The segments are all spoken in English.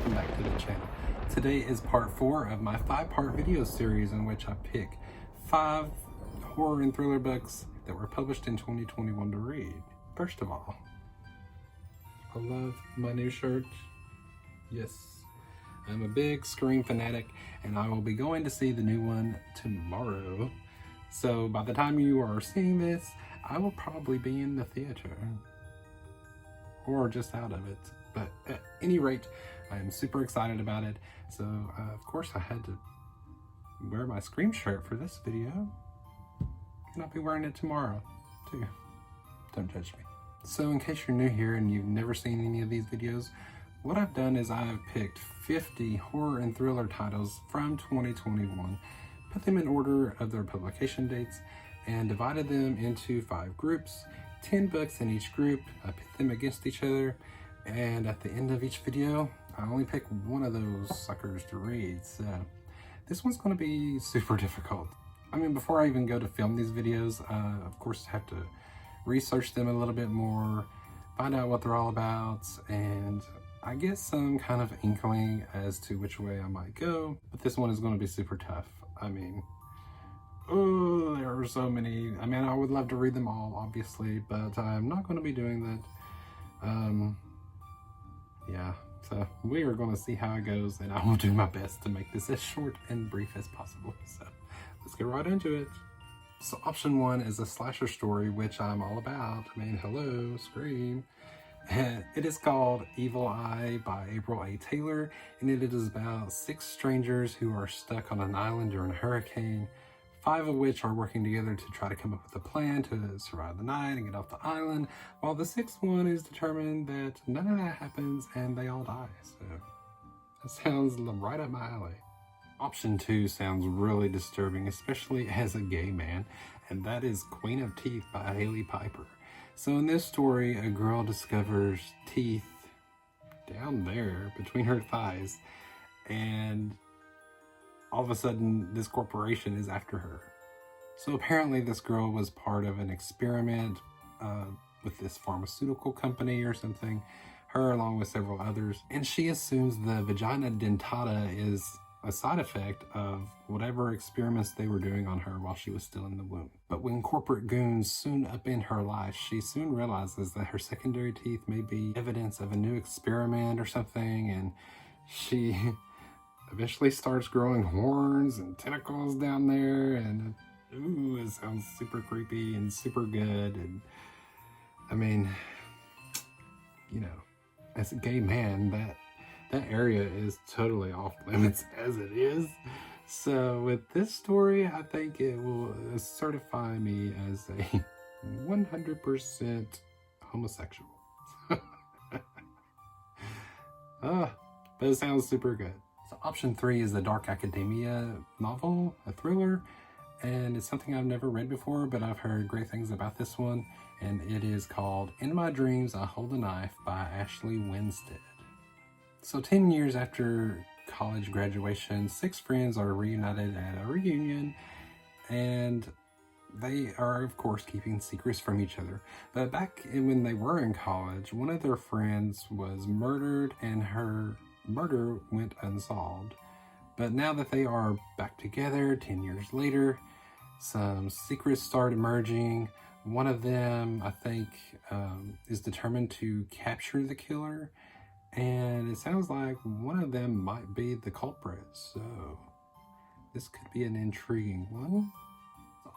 welcome back to the channel. Today is part 4 of my 5-part video series in which I pick 5 horror and thriller books that were published in 2021 to read. First of all, I love my new shirt. Yes, I'm a big Scream fanatic and I will be going to see the new one tomorrow. So by the time you are seeing this, I will probably be in the theater or just out of it. But at any rate, I am super excited about it. So of course I had to wear my Scream shirt for this video. And I'll be wearing it tomorrow too. Don't judge me. So in case you're new here and you've never seen any of these videos, what I've done is I've picked 50 horror and thriller titles from 2021, put them in order of their publication dates, and divided them into 5 groups, 10 books in each group. I pit them against each other, and at the end of each video, I only pick one of those suckers to read. So this one's going to be super difficult. I mean, before I even go to film these videos, of course, I have to research them a little bit more, find out what they're all about, and I get some kind of inkling as to which way I might go. But this one is going to be super tough. I mean, oh, there are so many. I mean, I would love to read them all, obviously, but I'm not going to be doing that. Yeah, so we are going to see how it goes, and I will do my best to make this as short and brief as possible. So let's get right into it. So option 1 is a slasher story, which I'm all about. I mean, hello, Scream. It is called Evil Eye by April A. Taylor, and it is about 6 strangers who are stuck on an island during a hurricane, 5 of which are working together to try to come up with a plan to survive the night and get off the island, while the 6th one is determined that none of that happens and they all die. So that sounds right up my alley. Option 2 sounds really disturbing, especially as a gay man, and that is Queen of Teeth by Hailey Piper. So in this story, a girl discovers teeth down there between her thighs, and all of a sudden this corporation is after her. So apparently this girl was part of an experiment with this pharmaceutical company or something, her along with several others, and she assumes the vagina dentata is a side effect of whatever experiments they were doing on her while she was still in the womb. But when corporate goons soon upend her life, she soon realizes that her secondary teeth may be evidence of a new experiment or something, and she eventually starts growing horns and tentacles down there, and ooh, it sounds super creepy and super good. And I mean, you know, as a gay man, that area is totally off limits as it is. So with this story, I think it will certify me as a 100% homosexual. But it sounds super good. So option 3 is the Dark Academia novel, a thriller, and it's something I've never read before, but I've heard great things about this one, and it is called In My Dreams I Hold a Knife by Ashley Winstead. So 10 years after college graduation, 6 friends are reunited at a reunion, and they are of course keeping secrets from each other. But back when they were in college, one of their friends was murdered and her murder went unsolved. But now that they are back together 10 years later, some secrets start emerging. One of them, I think, is determined to capture the killer, and it sounds like one of them might be the culprit, so this could be an intriguing one.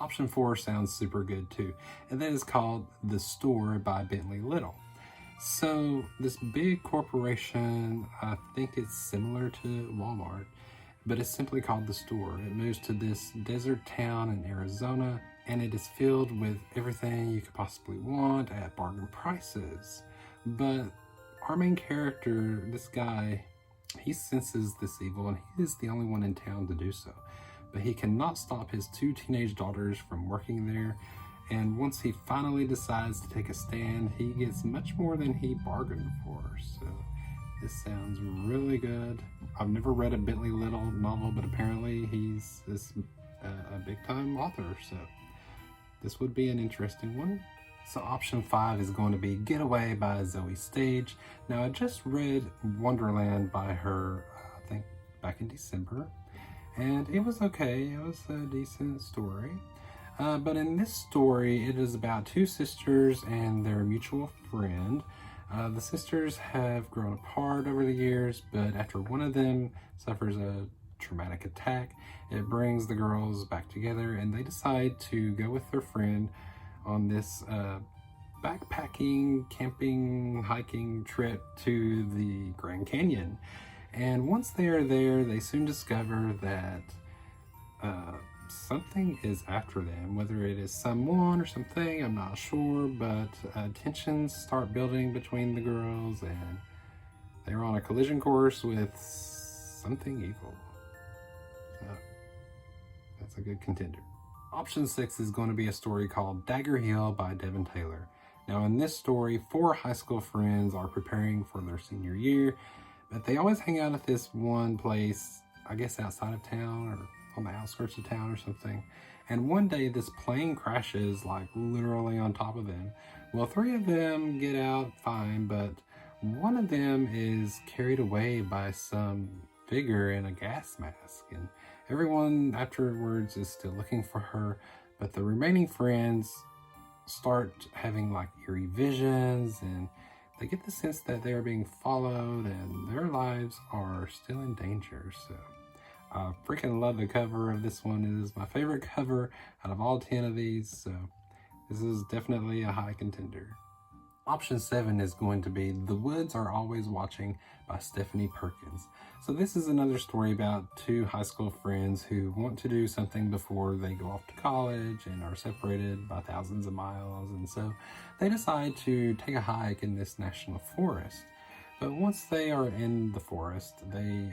Option 4 sounds super good too, and that is called The Store by Bentley Little. So this big corporation, I think it's similar to Walmart, but it's simply called The Store. It moves to this desert town in Arizona, and it is filled with everything you could possibly want at bargain prices. But our main character, this guy, he senses this evil, and he is the only one in town to do so. But he cannot stop his 2 teenage daughters from working there, and once he finally decides to take a stand, he gets much more than he bargained for. So this sounds really good. I've never read a Bentley Little novel, but apparently he's a big-time author, so this would be an interesting one. So option 5 is going to be Getaway by Zoje Stage. Now I just read Wonderland by her, I think back in December, and it was okay. It was a decent story. But in this story, it is about two sisters and their mutual friend. The sisters have grown apart over the years, but after one of them suffers a traumatic attack, it brings the girls back together, and they decide to go with their friend on this backpacking, camping, hiking trip to the Grand Canyon. And once they are there, they soon discover that something is after them. Whether it is someone or something, I'm not sure, but tensions start building between the girls, and they're on a collision course with something evil. So that's a good contender. Option 6 is going to be a story called Dagger by Devon. Now in this story, 4 high school friends are preparing for their senior year, but they always hang out at this one place, I guess outside of town or on the outskirts of town or something. And one day this plane crashes like literally on top of them. Well, 3 of them get out fine, but one of them is carried away by some figure in a gas mask, and everyone afterwards is still looking for her, but the remaining friends start having like eerie visions, and they get the sense that they are being followed and their lives are still in danger. So I freaking love the cover of this one. It is my favorite cover out of all 10 of these, so this is definitely a high contender. Option 7 is going to be The Woods Are Always Watching by Stephanie Perkins. So this is another story about 2 high school friends who want to do something before they go off to college and are separated by thousands of miles. And so they decide to take a hike in this national forest. But once they are in the forest, they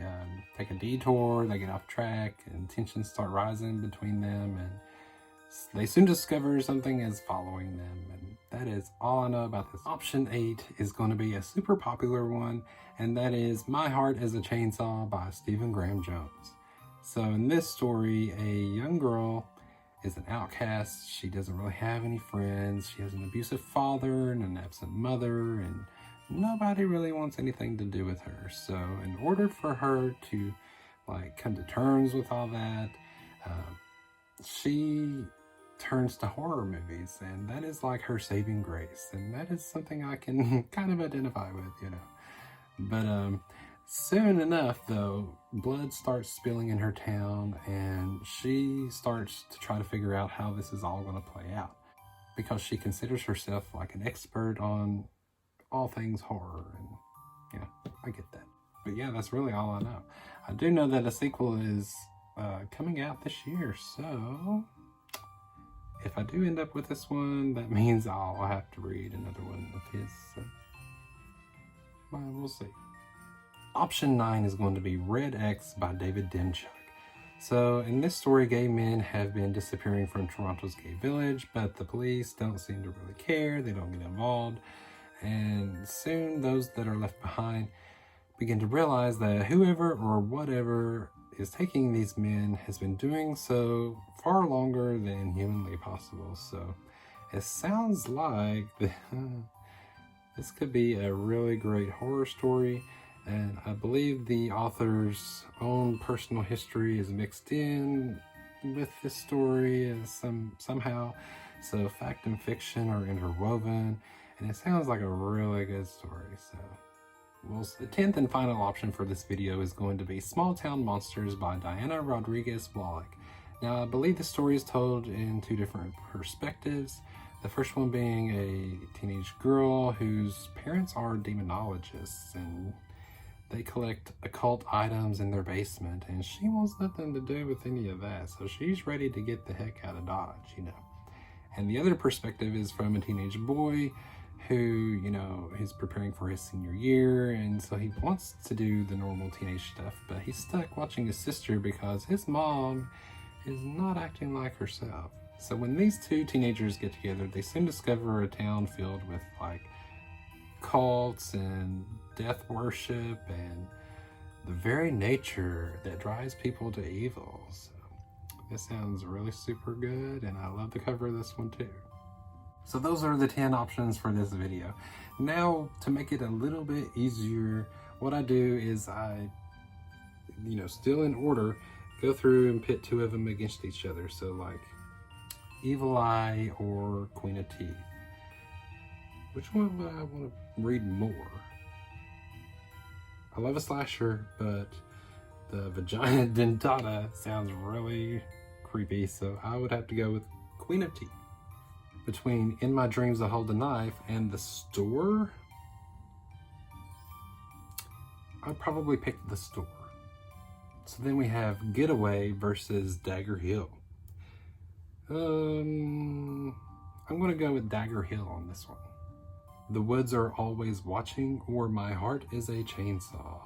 take a detour, they get off track, and tensions start rising between them, and they soon discover something is following them, and that is all I know about this. Option 8 is going to be a super popular one, and that is My Heart is a Chainsaw by Stephen Graham Jones. So in this story, a young girl is an outcast. She doesn't really have any friends. She has an abusive father and an absent mother, and nobody really wants anything to do with her. So in order for her to like come to terms with all that, she turns to horror movies, and that is like her saving grace, and that is something I can kind of identify with, you know. But soon enough though, blood starts spilling in her town, and she starts to try to figure out how this is all going to play out, because she considers herself like an expert on all things horror, and yeah, I get that. But yeah, that's really all I know. I do know that a sequel is coming out this year, so if I do end up with this one, that means I'll have to read another one of his, so well, we'll see. Option 9 is going to be Red X by David Demchuk. So in this story, gay men have been disappearing from Toronto's gay village, but the police don't seem to really care, they don't get involved, and soon those that are left behind begin to realize that whoever or whatever is taking these men has been doing so far longer than humanly possible. So it sounds like this could be a really great horror story, and I believe the author's own personal history is mixed in with this story somehow. So fact and fiction are interwoven, and it sounds like a really good story. So well, the 10th and final option for this video is going to be Small Town Monsters by Diana Rodriguez Wallach. Now, I believe the story is told in 2 different perspectives. The first one being a teenage girl whose parents are demonologists, and they collect occult items in their basement, and she wants nothing to do with any of that, so she's ready to get the heck out of Dodge, you know. And the other perspective is from a teenage boy who, you know, is preparing for his senior year, and so he wants to do the normal teenage stuff, but he's stuck watching his sister because his mom is not acting like herself. So when these 2 teenagers get together, they soon discover a town filled with like cults and death worship and the very nature that drives people to evil. So this sounds really super good, and I love the cover of this one too. So those are the 10 options for this video. Now, to make it a little bit easier, what I do is I, still in order, go through and pit 2 of them against each other. So like Evil Eye or Queen of Teeth. Which one would I want to read more? I love a slasher, but the vagina dentata sounds really creepy, so I would have to go with Queen of Teeth. Between In My Dreams I Hold a Knife and The Store, I'd probably pick The Store. So then we have Getaway versus Dagger Hill. I'm gonna go with Dagger Hill on this one. The Woods Are Always Watching or My Heart is a Chainsaw.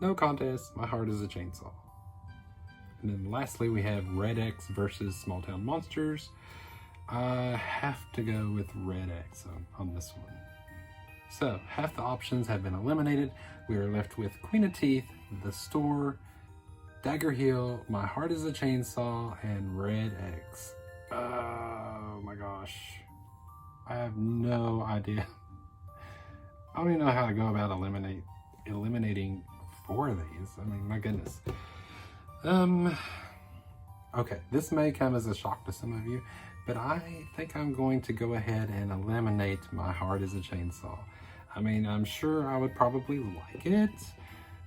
No contest, My Heart is a Chainsaw. And then lastly we have Red X versus Small Town Monsters. I have to go with Red X on this one. So half the options have been eliminated. We are left with Queen of Teeth, The Store, Dagger Hill, My Heart is a Chainsaw, and Red X. Oh my gosh. I have no idea. I don't even know how to go about eliminating 4 of these. I mean, my goodness. Okay, this may come as a shock to some of you, but I think I'm going to go ahead and eliminate My Heart is a Chainsaw. I mean, I'm sure I would probably like it,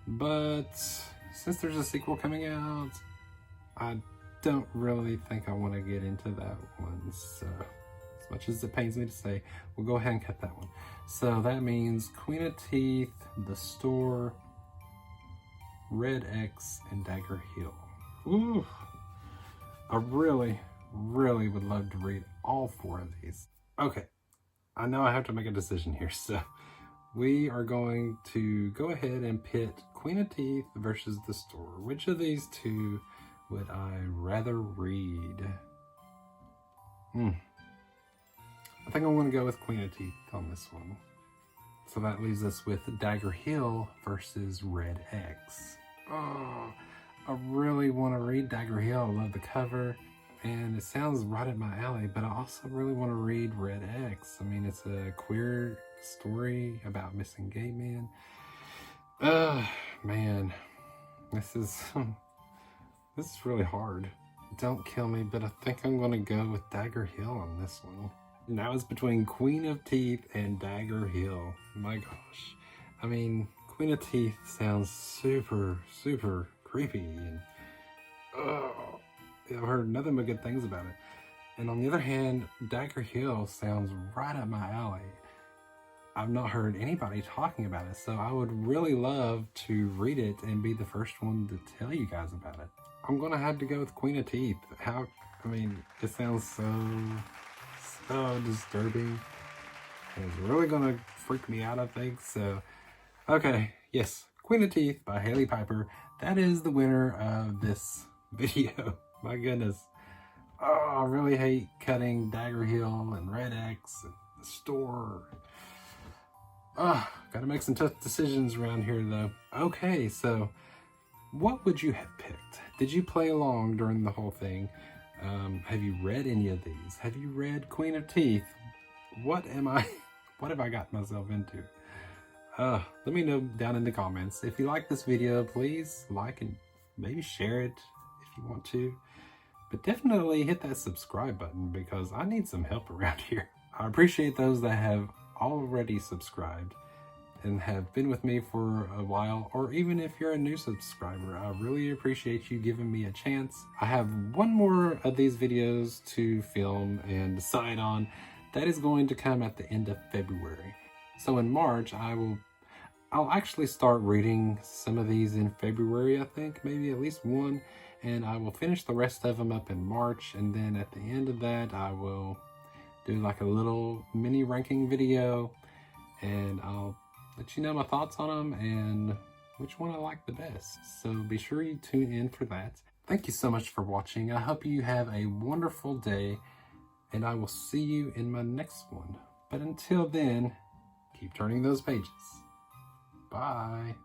but since there's a sequel coming out, I don't really think I want to get into that one. So, as much as it pains me to say, we'll go ahead and cut that one. So that means Queen of Teeth, The Store, Red X, and Dagger Hill. Ooh, I really would love to read all 4 of these. Okay, I know I have to make a decision here, so we are going to go ahead and pit Queen of Teeth versus The Store. Which of these 2 would I rather read? I think I'm going to go with Queen of Teeth on this one. So that leaves us with Dagger Hill versus Red X. Oh, I really want to read Dagger Hill. I love the cover, and it sounds right up my alley, but I also really want to read Red X. I mean, it's a queer story about missing gay men. Man, this is really hard. Don't kill me, but I think I'm going to go with Dagger Hill on this one. Now it's between Queen of Teeth and Dagger Hill. My gosh. I mean, Queen of Teeth sounds super creepy, and I've heard nothing but good things about it. And on the other hand, Dagger Hill sounds right up my alley. I've not heard anybody talking about it, so I would really love to read it and be the first one to tell you guys about it. I'm gonna have to go with Queen of Teeth. It sounds so disturbing. And it's really gonna freak me out, I think. So, okay, yes, Queen of Teeth by Hailey Piper. That is the winner of this video. My goodness. Oh, I really hate cutting Dagger Hill and Red X and The Store. Gotta make some tough decisions around here though. Okay, so what would you have picked? Did you play along during the whole thing? Have you read any of these? Have you read Queen of Teeth? What have I got myself into? Let me know down in the comments. If you like this video, please like and maybe share it if you want to. But definitely hit that subscribe button because I need some help around here. I appreciate those that have already subscribed and have been with me for a while, or even if you're a new subscriber, I really appreciate you giving me a chance. I have one more of these videos to film and decide on that is going to come at the end of February. So in March, I'll actually start reading some of these in February, I think, maybe at least one, and I will finish the rest of them up in March, and then at the end of that, I will do like a little mini ranking video, and I'll let you know my thoughts on them and which one I like the best. So be sure you tune in for that. Thank you so much for watching. I hope you have a wonderful day, and I will see you in my next one. But until then, keep turning those pages. Bye.